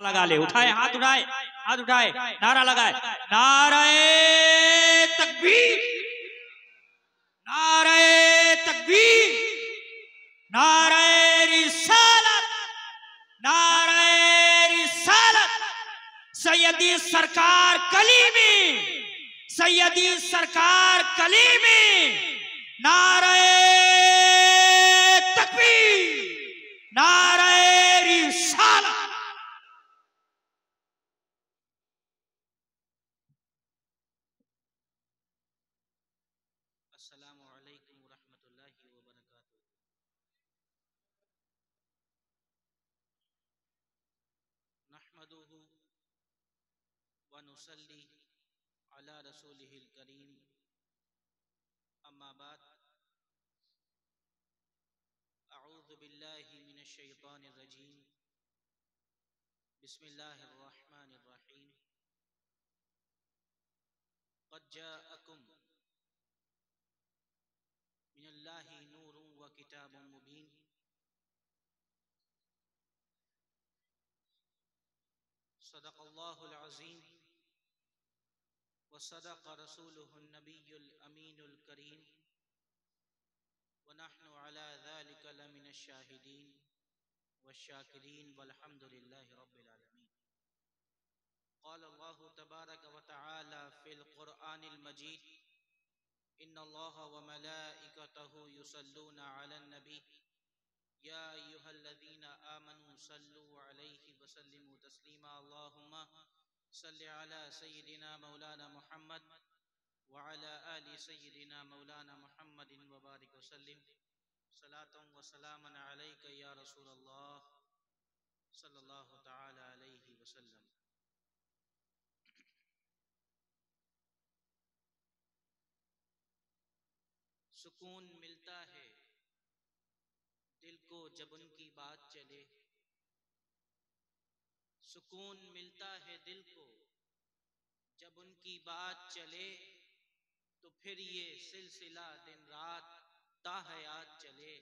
लगा ले, उठाए हाथ, उठाए हाथ, उठाए, नारा लगाए, नाराए तकबीर, नाराए तकबीर, नाराए रिसालत, नाराए रिसालत, सैयदी सरकार कलीमी, सैयदी सरकार कलीमी, नाराए तकबीर, नाराए रिसालत। अस्सलामु अलैकुम वरहमतुल्लाहि वबरकातुहू। नहमदुहु व नुसल्ली अला रसूलिहिल करीम, अम्मा बाद, अऊज़ु बिल्लाहि मिनश शैतानिर रजीम, बिस्मिल्लाहिर रहमानिर रहीम। क़द जाअकुम मिनल्लाहि नूरुन व किताबुम मुबीन। सदक़ल्लाहुल अज़ीम व सदक़ रसूलुहुन नबियुल अमीनुल करीम व नहनु अला ज़ालिका लमिनश शाहिदीन वश्शाकिरीन वल्हम्दुलिल्लाहि रब्बिल आलमीन। क़ाल अल्लाहु तबारक व तआला फ़िल क़ुरआनिल मजीद, इन्नल्लाहा व मलाइकतहु युसल्लूना अलन नबी, या अय्युहल्लज़ीना आमनू सल्लू अलैहि व सल्लिमू तस्लीमा। अल्लाहुम्मा सल्लि अला सय्यिदिना मौलाना मुहम्मद व अला आलि सय्यिदिना मौलाना मुहम्मदिन व बारिक व सल्लिम। सलातन व सलामन अलैका या रसूलल्लाह सल्लल्लाहु तआला अलैहि वसल्लम। सुकून मिलता है दिल को जब उनकी बात चले, सुकून मिलता है दिल को जब उनकी बात चले, तो फिर ये सिलसिला दिन रात ताहयात चले,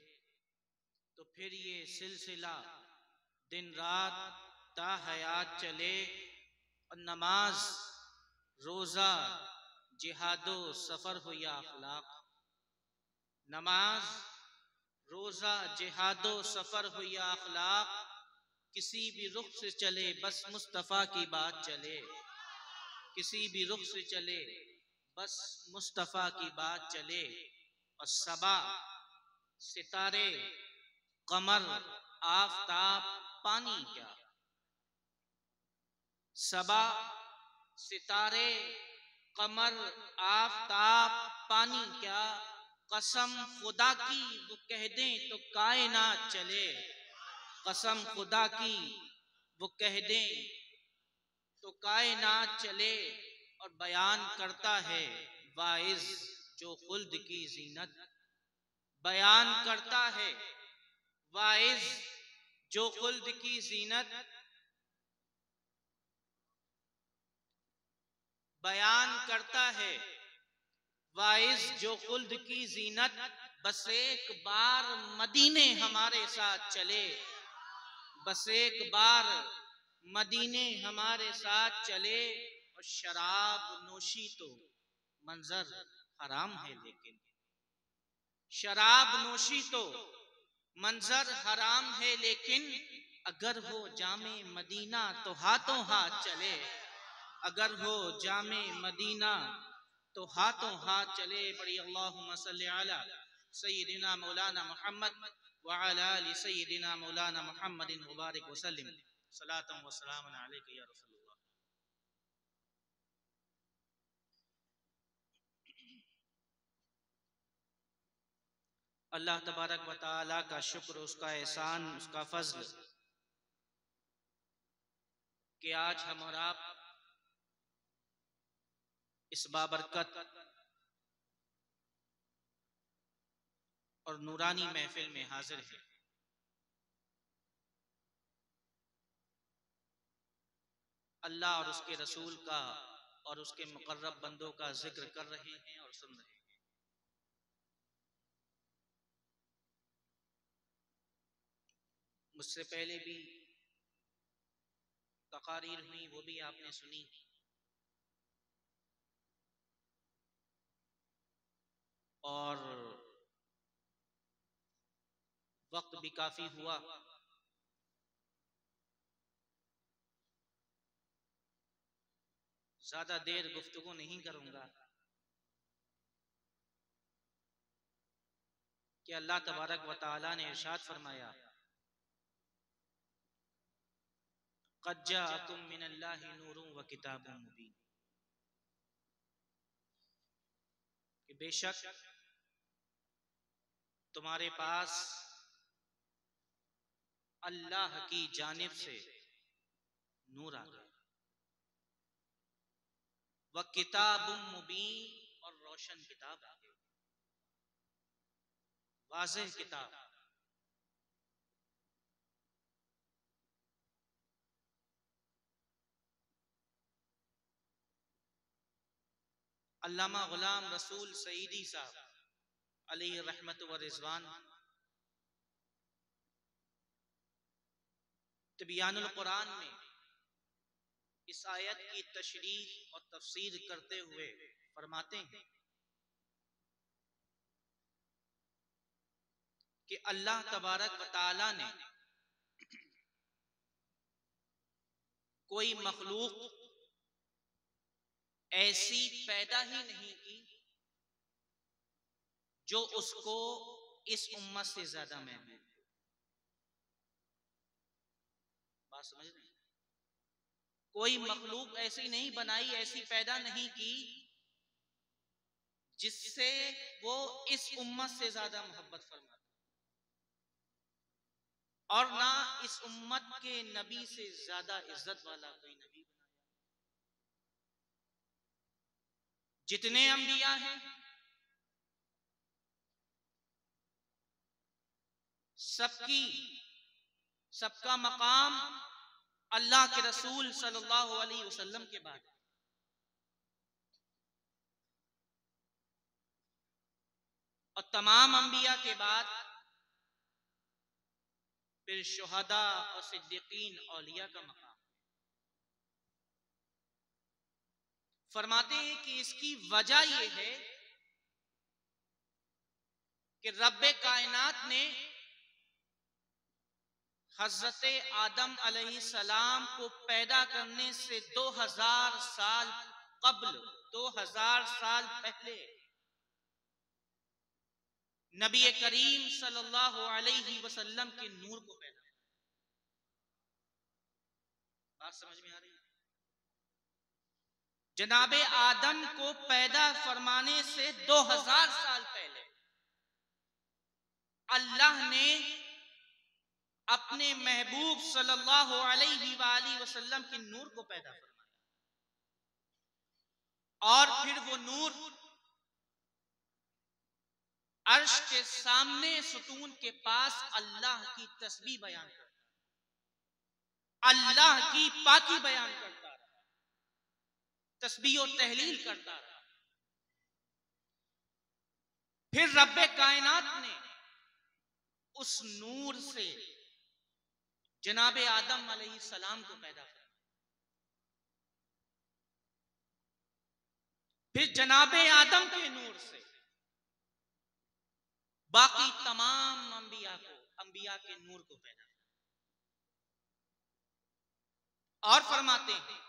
तो फिर ये सिलसिला दिन रात ताहयात चले। और नमाज रोज़ा जिहादो सफ़र हो या अखलाक, नमाज रोज़ा जिहादो सफ़र हो या अखलाक, किसी भी रुख से चले बस मुस्तफ़ा की बात चले, किसी भी रुख से चले बस मुस्तफ़ा की बात चले। और सबा सितारे कमर आफ़ताब पानी क्या, सबा सितारे कमर आफ़ताब पानी क्या, कसम खुदा की वो कह दें तो कायनात चले, कसम खुदा की वो कह दें तो कायनात चले। और बयान करता है वाइज जो खुल्द की जीनत, बयान करता है वाइज जो खुल्द की जीनत, बयान करता है वाइज जो खुल्द की जीनत। बस एक बार मदीने हमारे साथ चले, बस एक बार मदीने हमारे साथ चले। और शराब नोशी तो मंजर हराम है लेकिन, शराब नोशी तो मंजर हराम है लेकिन, अगर हो जामे मदीना तो हाथों हाथ चले, अगर हो जामे मदीना तो हाथों हाथ चले। बड़ी अल्लाहुम्मा सल्ली अला सय्यिदिना मौलाना मुहम्मद व अला आलि सय्यिदिना मौलाना मुहम्मदिन व बारिक व सल्लिम। सलातन व सलामन अलैका या रसूलल्लाह। अल्लाह तबारक व तआला का शुक्र, उसका एहसान, उसका फजल कि आज हम और आप इस बाबरकत और नूरानी महफिल में हाजिर है। अल्लाह और उसके रसूल का और उसके मुकर्रब बंदों का जिक्र कर रहे हैं और सुन रहे हैं। मुझसे पहले भी तकारीर हुई वो भी आपने सुनी। और वक्त भी काफी हुआ, ज्यादा देर गुफ्तगू नहीं करूंगा कि अल्लाह तबारक व तआला ने इरशाद फरमाया, क़द जाअकुम मिनल्लाहि नूरुन व किताबुम मुबीन, कि बेशक तुम्हारे पास अल्लाह की जानिब से नूर आ गया, व किताबुम मुबीन, और रोशन किताब आ गई, वाज़ेह किताब। अल्लामा गुलाम रसूल सईदी साहब अलैहि रहमत व रिज़वान तिबियानुल कुरान में इस आयत की तशरीह और तफसीर करते हुए फरमाते हैं कि अल्लाह तबारक व तआला ने कोई मखलूक ऐसी पैदा ही नहीं की जो उसको इस उम्मत से ज्यादा महबूब। बात समझ रहे हैं? कोई मखलूक ऐसी नहीं बनाई, ऐसी पैदा नहीं की जिससे वो इस उम्मत से ज्यादा मोहब्बत फरमाता, और ना इस उम्मत के नबी से ज्यादा इज्जत वाला कोई नबी बनाया। जितने अंबिया हैं सबका मकाम अल्लाह के रसूल सल्लल्लाहु अलैहि वसल्लम के बाद, और तमाम अंबिया के बाद फिर शुहदा और सिद्दीकीन औलिया का मकाम। फरमाते हैं कि इसकी वजह यह है कि रब्बे कायनात ने हजरत आदम अलैहिस्सलाम को पैदा करने से 2000 साल कब्ल, 2000 साल पहले नबी करीम सल्लल्लाहु अलैहि वसल्लम के नूर को पैदा किया। बात समझ में आ रही है? जनाबे आदम को पैदा फरमाने से 2000 साल पहले अल्लाह ने अपने महबूब सल्लल्लाहु अलैहि वसल्लम के नूर को पैदा फरमाया, और फिर वो नूर अर्श के सामने सुतून के पास अल्लाह की तस्बीह बयान करता, अल्लाह की पाकी बयान करता रहा, तस्बीह और तहलील करता रहा। फिर रब्बे कायनात ने उस नूर से जनाबे आदम अलैहिस्सलाम को पैदा किया। फिर जनाबे आदम के नूर से बाकी तमाम अंबिया के नूर को पैदा किया। और फरमाते हैं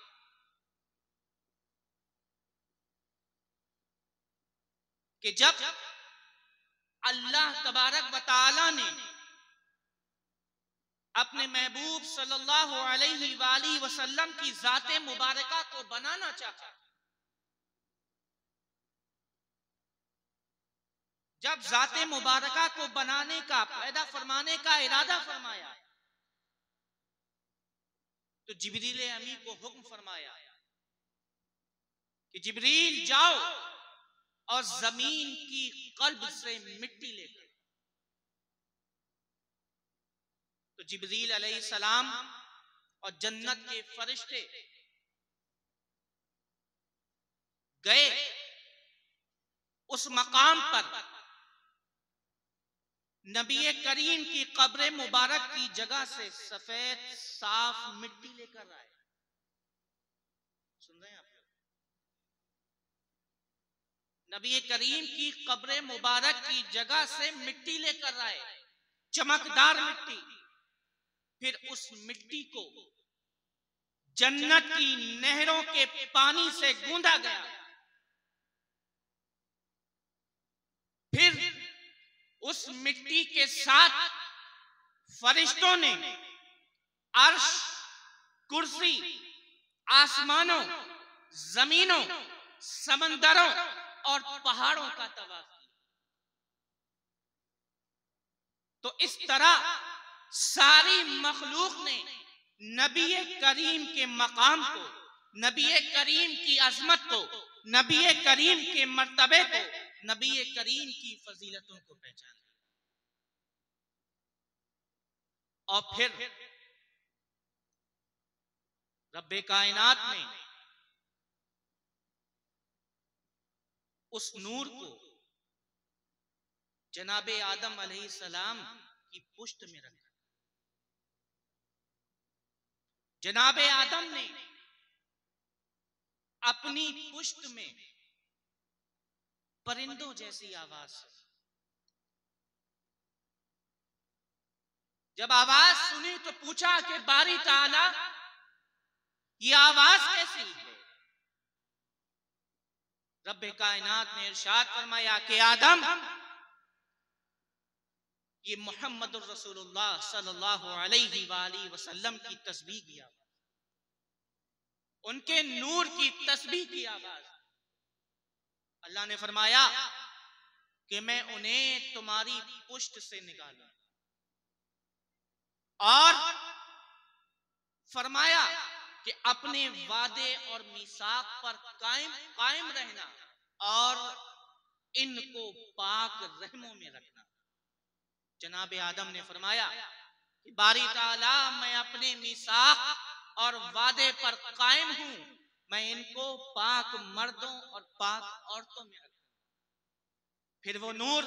कि जब अल्लाह तबारक व तआला ने अपने महबूब सल्लल्लाहु अलैहि वसल्लम की जाते मुबारका को बनाना चाहा, जब जाते मुबारका को बनाने का, पैदा फरमाने का इरादा फरमाया, तो जिब्रील अमी को हुक्म फरमाया कि जिब्रील जाओ और जमीन की कल्ब से मिट्टी लेकर। तो जिब्रील अलैहिस्सलाम और जन्नत के फरिश्ते गए उस मकाम पर, नबी करीम की कब्र मुबारक की जगह से सफेद साफ मिट्टी लेकर आए। सुन रहे हैं आप लोग? नबी करीम की कब्र मुबारक की जगह से मिट्टी लेकर आए, चमकदार मिट्टी। फिर उस मिट्टी को जन्नत की नहरों के पानी से गूंदा गया। फिर उस मिट्टी के साथ फरिश्तों ने अर्श, कुर्सी, आसमानों, जमीनों, समंदरों और पहाड़ों का तवाफ किया। तो इस तरह सारी मखलूक ने नबी करीम के मकाम को, नबी करीम की अजमत को, नबी करीम के मर्तबे को, नबी करीम की फजीलतों को पहचाना। और फिर रब्बे कायनात ने उस नूर को जनाबे आदम अलैहिस्सलाम की पुष्ट में रखा। जनाबे आदम ने अपनी पुष्ट में परिंदों जैसी आवाज सुनी। जब आवाज सुनी तो पूछा कि बारी ताला ये आवाज कैसी है? रब्बे कायनात ने इरशाद फरमाया कि आदम, ये मोहम्मद रसूलुल्लाह सल्लल्लाहु अलैहि वसल्लम की तस्बीह की आवाज, उनके नूर की तस्बीह की आवाज। अल्लाह ने फरमाया कि मैं उन्हें तुम्हारी पुष्ट से निकालूं, और फरमाया कि अपने वादे और मीसाक पर कायम रहना और इनको पाक रहमों में रखना। जनाबे आदम ने फरमाया कि बारी ताला, मैं अपने मीसाक और वादे पर कायम हूं, मैं इनको पाक मर्दों और पाक औरतों में रखूं। फिर वो नूर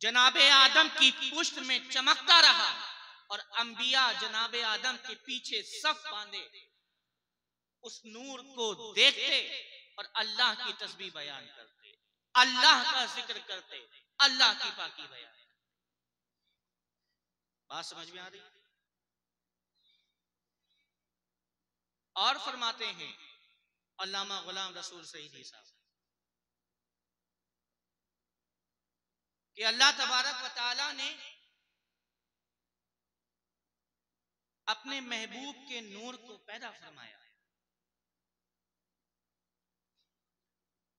जनाबे आदम की पुष्ट में चमकता रहा और अंबिया जनाबे आदम के पीछे सफ बांधे उस नूर को देखते और अल्लाह की तस्बीह बयान करते, अल्लाह का जिक्र करते, अल्लाह की पाकी बयान। बात समझ में आ रही? और फरमाते हैं अल्लामा गुलाम रसूल सईदी साहब कि अल्लाह तबारक व तआला ने अपने महबूब के नूर को पैदा फरमाया,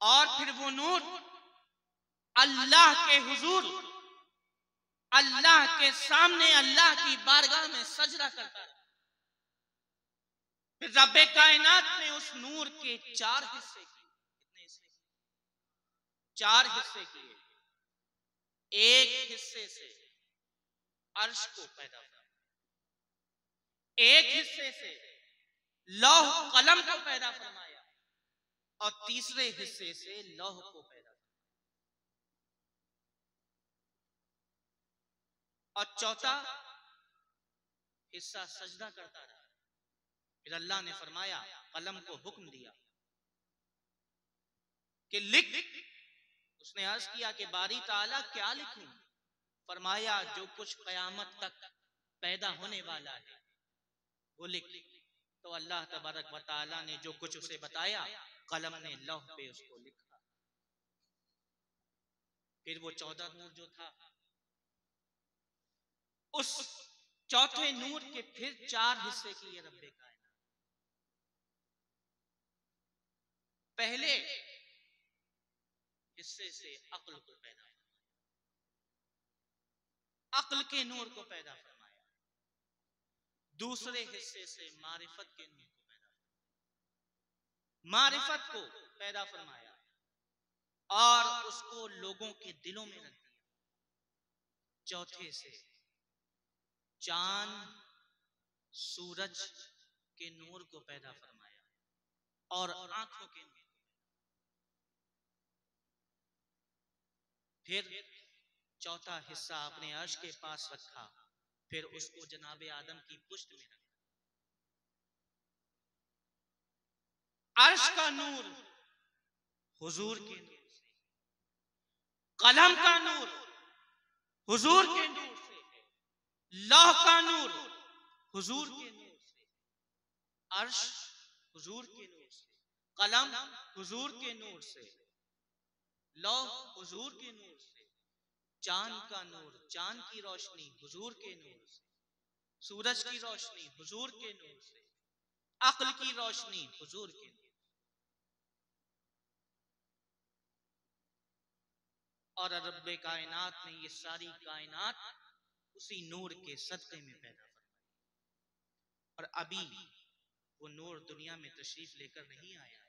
और फिर वो नूर अल्लाह के हुजूर, अल्लाह के सामने, अल्लाह की बारगाह में सजदा करता है। फिर रब्बे कायनात ने उस नूर के 4 हिस्से किए। कितने हिस्से? 4 हिस्से किए। एक हिस्से से अर्श को पैदा किया, एक हिस्से से लौह कलम को पैदा फरमाया, और तीसरे हिस्से से लौह को पैदा फरमाया, और चौथा हिस्सा सजदा करता रहा। फिर अल्लाह ने फरमाया, कलम को हुक्म दिया कि लिख। उसने अर्ज किया कि बारी ताला क्या लिखूं? फरमाया, जो कुछ कयामत तक पैदा होने वाला है वो लिख। तो अल्लाह तबारक व तआला ने जो कुछ उसे बताया, कलम ने लौह पे उसको लिखा। फिर वो 14 नूर जो था, उस चौथे नूर के फिर 4 हिस्से किए रब्बे कायनात। पहले हिस्से से अक्ल को पैदा फरमाया, अक्ल के नूर को पैदा फरमाया। दूसरे हिस्से से मारिफत के नूर को पैदा फरमाया, मारिफत को पैदा फरमाया और उसको लोगों के दिलों में रख दिया। चौथे से चांद, सूरज के नूर को पैदा फरमाया और आंखों के नूर। फिर चौथा हिस्सा अपने अर्श के पास रखा, फिर उसको जनाबे आदम की पुष्ट में रखा। अर्श का नूर हुजूर के नूर से, कलम का नूर हुजूर के नूर से है, लौह का नूर हुजूर के नूर से, अर्श हुजूर के नूर से, कलम हुजूर के नूर से, लौह हुजूर के नूर से, चांद का नूर, चांद की रोशनी हुजूर के नूर से, सूरज की रोशनी हुजूर के नूर से, अक्ल की रोशनी हुजूर के नूर। और रब्बे कायनात ने ये सारी कायनात उसी नूर के सदक़े में पैदा फरमाई। और अभी वो नूर दुनिया में तशरीफ लेकर नहीं आया है।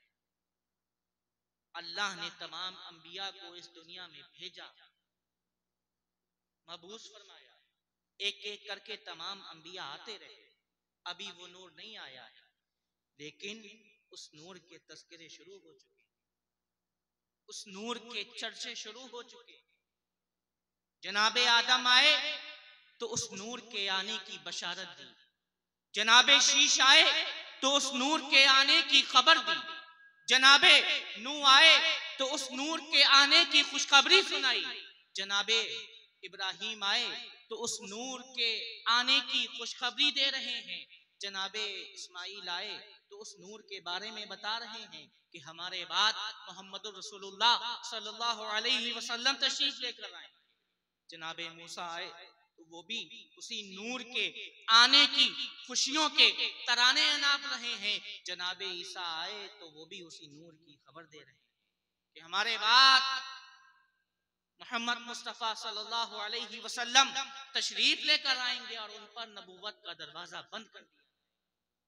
अल्लाह ने तमाम अंबिया को इस दुनिया में भेजा, मबूस फरमाया, एक एक करके तमाम अंबिया आते रहे। अभी वो नूर नहीं आया है, लेकिन उस नूर के तस्करे शुरू हो चुके, उस नूर के चर्चे शुरू हो चुके। जनाबे आदम आए तो उस नूर के आने की बशारत दी, जनाबे शीश आए तो उस नूर के आने की खबर दी, जनाबे नूह आए तो उस नूर के आने की खुशखबरी सुनाई, जनाबे इब्राहिम आए तो उस नूर के आने की खुशखबरी दे रहे हैं, जनाबे इस्माइल आए तो उस नूर के बारे में बता रहे हैं कि हमारे बाद मोहम्मद रसूलुल्लाह सल्लल्लाहु अलैहि वसल्लम तशरीफ लेकर आए। जनाबे मूसा आए तो वो भी उसी नूर के आने की खुशियों के तराने अनाप रहे हैं। जनाबे ईसा आए तो वो भी उसी नूर की खबर दे रहे हैं कि हमारे बाद मोहम्मद मुस्तफा सल्लल्लाहु अलैहि वसल्लम तशरीफ लेकर आएंगे और उन पर नबूवत का दरवाजा बंद कर दिया,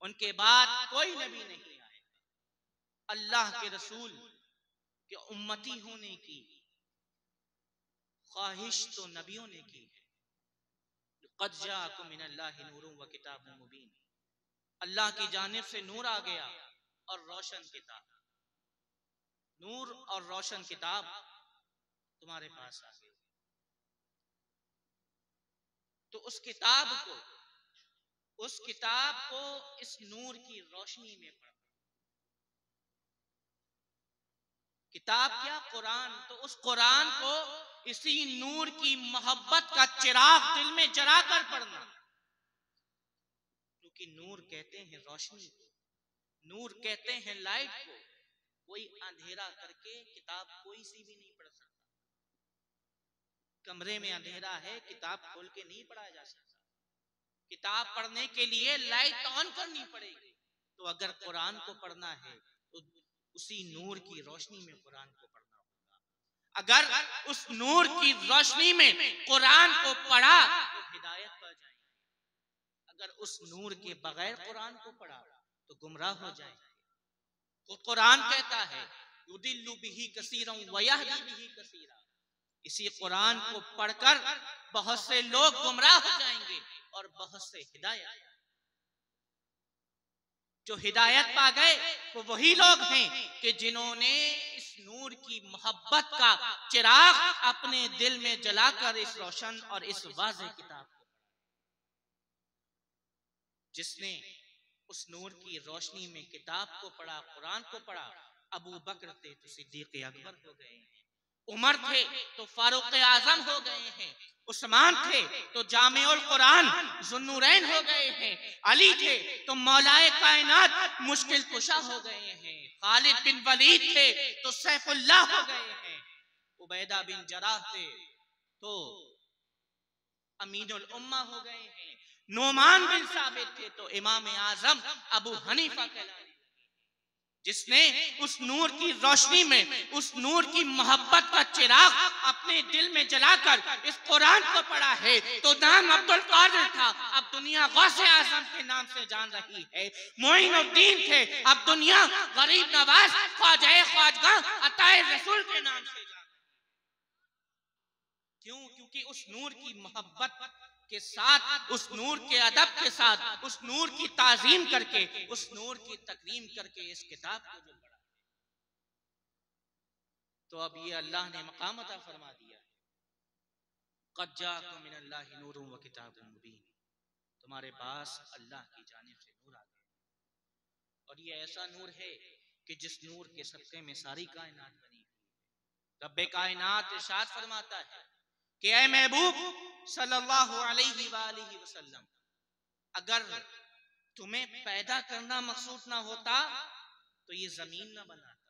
उनके बाद कोई नबी नहीं आएगा। अल्लाह के रसूल के उम्मती होने की ख्वाहिश तो नबियों ने की है। क़द जाअकुम मिनल्लाहि नूरुन व किताबुम मुबीन, अल्लाह की जानिब से नूर आ गया और रोशन किताब, नूर और रोशन किताब तुम्हारे पास आ गई। तो उस किताब को इस नूर की रोशनी में पढ़ो। किताब क्या? कुरान। तो उस कुरान को इसी नूर की मोहब्बत का चिराग दिल में जलाकर पढ़ना, क्योंकि नूर कहते हैं रोशनी को, नूर कहते हैं लाइट को। कोई अंधेरा करके किताब कोई सी भी नहीं पढ़ सकता। कमरे में अंधेरा है, किताब खोल के नहीं पढ़ा जा सकता। किताब पढ़ने के लिए लाइट ऑन करनी पड़ेगी। तो अगर कुरान को पढ़ना है तो उसी नूर की रोशनी में कुरान को पढ़ना होगा। अगर उस नूर की रोशनी में कुरान को पढ़ा तो हिदायत पा जाएंगे, अगर उस नूर के बगैर कुरान को पढ़ा तो गुमराह हो जाएंगे। तो कुरान कहता है युदिल्लु बिही कसीरन व यहदी बिही कसीरा, इसी कुरान को पढ़कर बहुत से लोग गुमराह हो जाएंगे और बहुत से हिदायत। जो हिदायत पा गए वो वही लोग हैं कि जिन्होंने इस नूर की मोहब्बत का चिराग अपने दिल में जलाकर इस रोशन और इस वाज़े किताब को, जिसने उस नूर की रोशनी में किताब को पढ़ा, कुरान को पढ़ा, अबू बकर थे तो सिद्दीक़ अकबर हो गए हैं, उमर थे तो फारूक आजम हो गए हैं, उस्मान थे तो जामिउल कुरान ज़ुन्नूरैन हो गए हैं, अली थे तो मौलाए कायनात मुश्किल कुशा हो गए हैं, खालिद बिन वलीद थे तो सैफुल्लाह हो गए हैं, उबैदा बिन जराह थे तो अमीनुल उम्मा हो गए हैं, नोमान बिन साबित थे तो इमाम आजम अबू हनीफा कहलाए। जिसने उस नूर की रोशनी में उस नूर की मोहब्बत का चिराग अपने दिल में जलाकर इस कुरान को पढ़ा है तो नाम अब्दुल कादिर था, अब दुनिया गौसे आजम के नाम से जान रही है। मोइनुद्दीन थे, अब दुनिया गरीब नवाज ख्वाजा ख्वाजगा अताए रसूल के नाम से जान। क्यों? क्योंकि उस नूर की मोहब्बत के साथ, उस नूर के अदब के साथ, उस नूर की ताजीम करके, उस नूर की तकरीम करके इस किताब को जो पढ़ा, तो अब ये अल्लाह ने मकाम अता फरमा दिया है। क़द जाअकुम मिनल्लाहि नूरुन व किताबुम मुबीन, तुम्हारे पास अल्लाह की जानिब से नूर आ गया और ये ऐसा नूर है कि जिस नूर के सदक़े में सारी कायनात बनी। रब्बे कायनात इरशाद फरमाता है कि ऐ महबूब सल्लल्लाहु अलैहि वसल्लम, अगर तुम्हें पैदा करना मकसूद ना होता तो ये जमीन ना बनाता।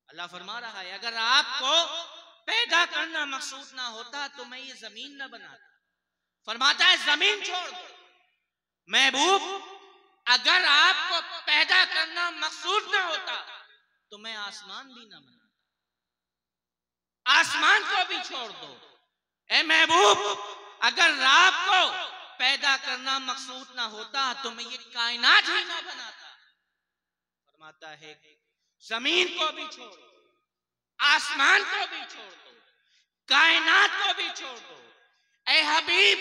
अल्लाह फरमा रहा है अगर आपको पैदा करना मकसूद ना होता तो मैं ये जमीन ना बनाता। फरमाता है जमीन छोड़ दो महबूब, अगर आपको पैदा करना मकसूद ना होता तो मैं आसमान भी ना बनाता। आसमान को भी छोड़ दो ए महबूब, अगर आपको पैदा करना मकसूद ना होता तो मैं ये कायनात ही ना बनाता। फरमाता है जमीन को भी छोड़ दो, आसमान को भी छोड़ दो, कायनात को भी छोड़ दो। ए हबीब,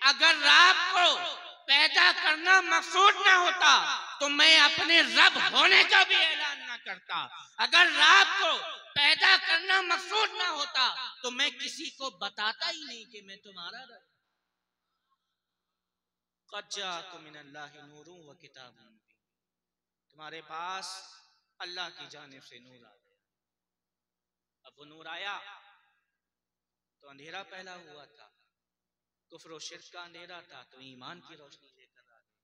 अगर आपको पैदा करना मकसूद ना होता तो मैं अपने रब होने का भी ऐलान ना करता। अगर आपको पैदा करना मकसूद ना होता तो मैं किसी को बताता ही नहीं कि मैं तुम्हारा रब। क़द जाअकुम मिनल्लाहि नूरुन व किताबुन मुबीन, तुम्हारे पास अल्लाह की जानिब से नूर आ गया। अब वो नूर आया तो अंधेरा फैला हुआ था, कुफ्र और शिर्क का अंधेरा था तो ईमान की रोशनी लेकर आ गया।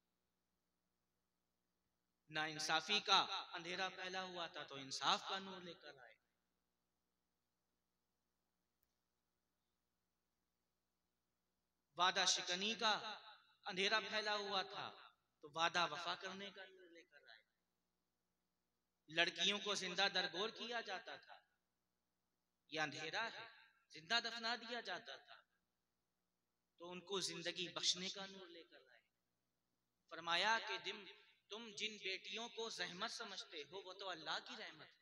ना इंसाफी का अंधेरा फैला हुआ था तो इंसाफ का नूर लेकर आए। वादा शिकनी का अंधेरा फैला हुआ था तो वादा वफा करने का नूर लेकर आए। लड़कियों को जिंदा दरगोर किया जाता था, यह अंधेरा है, जिंदा दफना दिया जाता था तो उनको जिंदगी बख्शने का नूर लेकर आए। फरमाया कि तुम जिन बेटियों को रहमत समझते हो वो तो अल्लाह की रहमत है।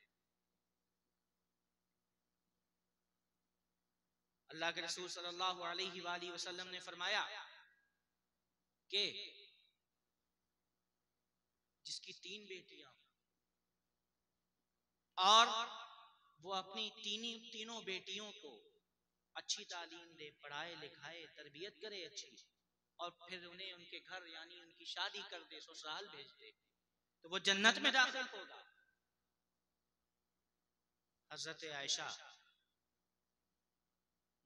अल्लाह के रसूल सल्लल्लाहु अलैहि वसल्लम ने फरमाया कि जिसकी 3 बेटियां और वो अपनी तीनों बेटियों को अच्छी तालीम दे, पढ़ाए लिखाए, तरबियत करे अच्छी, और फिर उन्हें उनके घर यानी उनकी शादी कर दे, ससुराल भेज दे, तो वो जन्नत में दाखिल होगा। हजरत आयशा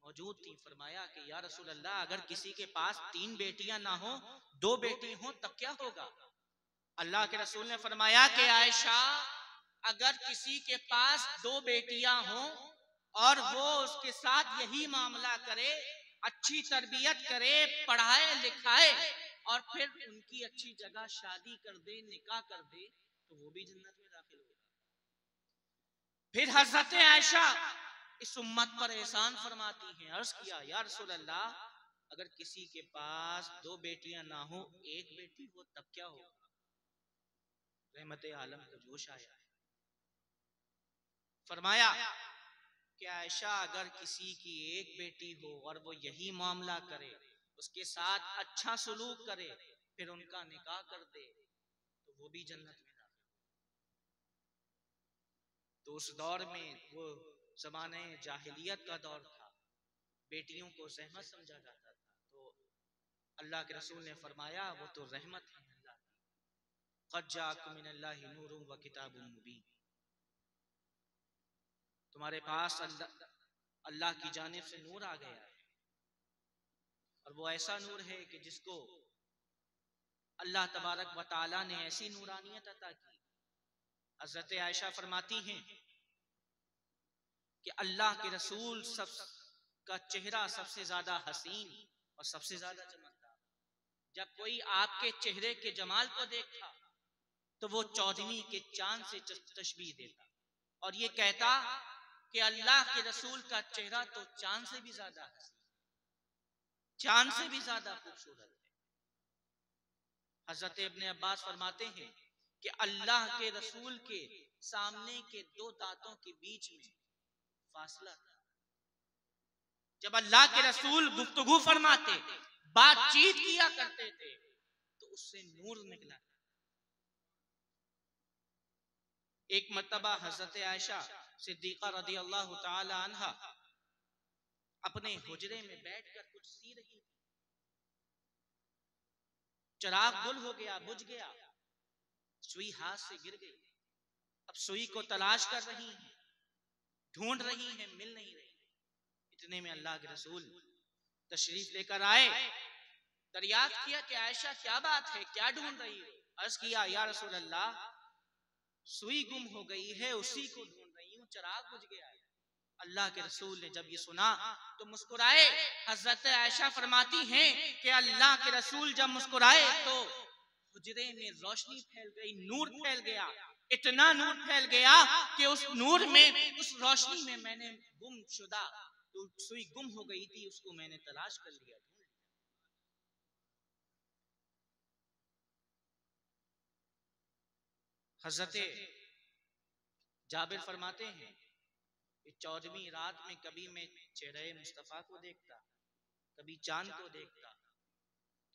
मौजूद थी, फरमाया कि या रसूल अल्लाह, अगर किसी के पास 3 बेटियां ना हो, 2 बेटी हो तब क्या होगा? अल्लाह के रसूल ने फरमाया कि आयशा, अगर किसी के पास 2 बेटियां हो और वो उसके साथ यही मामला करे, अच्छी तरबियत करे, पढ़ाए लिखाए और फिर उनकी अच्छी जगह शादी कर दे, निकाह कर दे, तो वो भी जन्नत में दाखिल होगा। फिर हजरत आयशा इस उम्मत पर एहसान फरमाती हैं, अर्ज किया या रसूल अल्लाह, अगर किसी के पास 2 बेटियां ना हो, 1 बेटी हो तब क्या होगा? रहमत आलम को जोश आया। फरमाया कि आयशा, अगर किसी की 1 बेटी हो और वो यही मामला करे, उसके साथ अच्छा सलूक करे, फिर उनका निकाह कर दे, तो वो भी जन्नत में दाखिल। तो उस दौर में, वो ज़माने जाहिलियत का दौर था, बेटियों को रहमत समझा जाता था, तो अल्लाह के रसूल ने फरमाया वो तो रहमत है अल्लाह की। क़द जाअकुम मिनल्लाहि नूरुन व किताबुन मुबीन, तुम्हारे पास अल्लाह की जानिब से नूर आ गया है, और वो ऐसा नूर है कि जिसको अल्लाह तबारक व तआला ने ऐसी नूरानियत अता की। हजरत आयशा फरमाती हैं कि अल्लाह के रसूल का चेहरा सबसे ज्यादा हसीन और सबसे ज्यादा चमकदार। जब कोई आपके चेहरे के जमाल को देखता तो वो चौदहवीं के चांद से तशबीह देता और ये कहता कि अल्लाह के रसूल का चेहरा तो चांद से भी ज्यादा हसीन, चांद से भी ज्यादा खूबसूरत है। हजरत इब्ने अब्बास फरमाते हैं कि अल्लाह के रसूल के सामने के 2 दांतों के बीच में फासला था। जब अल्लाह के रसूल गुफ्तगू फरमाते, बातचीत किया करते थे, तो उससे नूर निकला। एक मर्तबा हजरत आयशा सिद्दीका रदी अल्लाह तआला अन्हा अपने हुजरे में बैठकर कुछ सी रही थी। चिराग गुल हो गया, बुझ गया। सुई हाथ से गिर गई, अब सुई को तलाश कर रही हैं, ढूंढ रही हैं, मिल नहीं रही। इतने में अल्लाह के रसूल तशरीफ लेकर आए, दरियाफ्त किया कि आयशा क्या बात है, क्या ढूंढ रही हो? अर्ज किया, या रसूल अल्लाह, सुई गुम हो गई है, उसी को ढूंढ रही हूँ, चिराग बुझ गया है। अल्लाह के रसूल ने जब ये सुना तो मुस्कुराए। हजरत आयशा फरमाती हैं कि अल्लाह के रसूल जब मुस्कुराए तो हुजरे में रोशनी फैल गई, नूर फैल गया, इतना नूर फैल गया कि उस नूर में, उस रोशनी में मैंने गुमशुदा तो सुई गुम हो गई थी, उसको मैंने तलाश कर लिया। हजरत जाबिर फरमाते हैं कि 14वीं रात में कभी मैं चेहरे मुस्तफा को देखता, कभी चांद को देखता,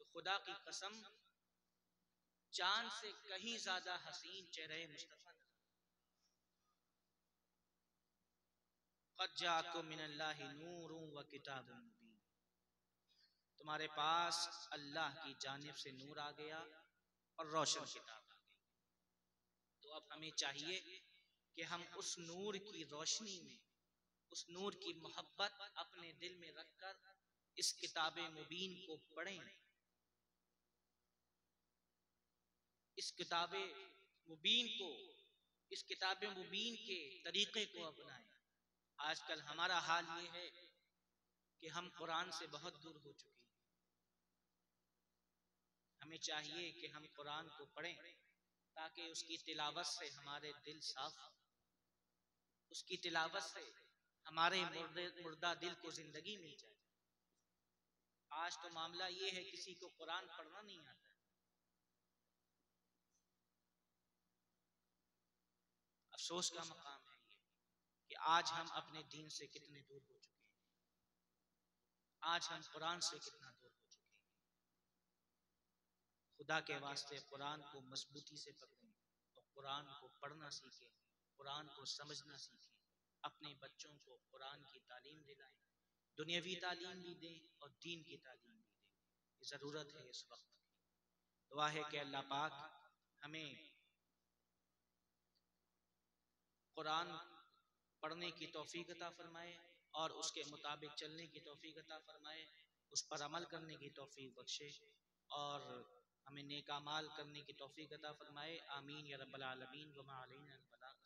तो खुदा की कसम चांद से कहीं ज्यादा हसीन चेहरे मुस्तफा। क़द जाअकुम मिनल्लाहि नूरुन व किताबुम मुबीन, तुम्हारे पास अल्लाह की जानिब से नूर आ गया और रोशन किताब आ गई। तो अब हमें चाहिए कि हम उस नूर की रोशनी में, उस नूर की मोहब्बत अपने दिल में रखकर इस किताब मुबीन को पढ़ें, इस किताब मुबीन को, इस किताब मुबीन के तरीके को अपनाएं। आजकल हमारा हाल ये है कि हम कुरान से बहुत दूर हो चुके हैं। हमें चाहिए कि हम कुरान को पढ़ें ताकि उसकी तिलावत से हमारे दिल साफ हो, उसकी तिलावत से हमारे मुर्दा दिल को जिंदगी मिल जाए। आज तो मामला ये है, किसी को कुरान पढ़ना नहीं आता। अफसोस का मकाम है ये कि आज हम अपने दीन से कितने दूर हो चुके हैं, आज हम कुरान से कितना दूर हो चुके हैं। खुदा के वास्ते कुरान को मजबूती से पकड़ें और कुरान को पढ़ना सीखें, कुरान को समझना सीखें, अपने बच्चों को कुरान की तालीम दिलाएं, दुनियावी तालीम भी दें और दीन की तालीम भी दें। ज़रूरत है इस वक्त। दुआ है कि अल्लाह पाक हमें कुरान पढ़ने की तौफीक अता फरमाए और उसके मुताबिक चलने की तौफीक अता फरमाए, उस पर अमल करने की तौफीक बख्शे और हमें नेक अमाल करने की तौफीक अता फरमाए। आमीन या रब्बल आलमीन। व मा अलैना अल बलाग।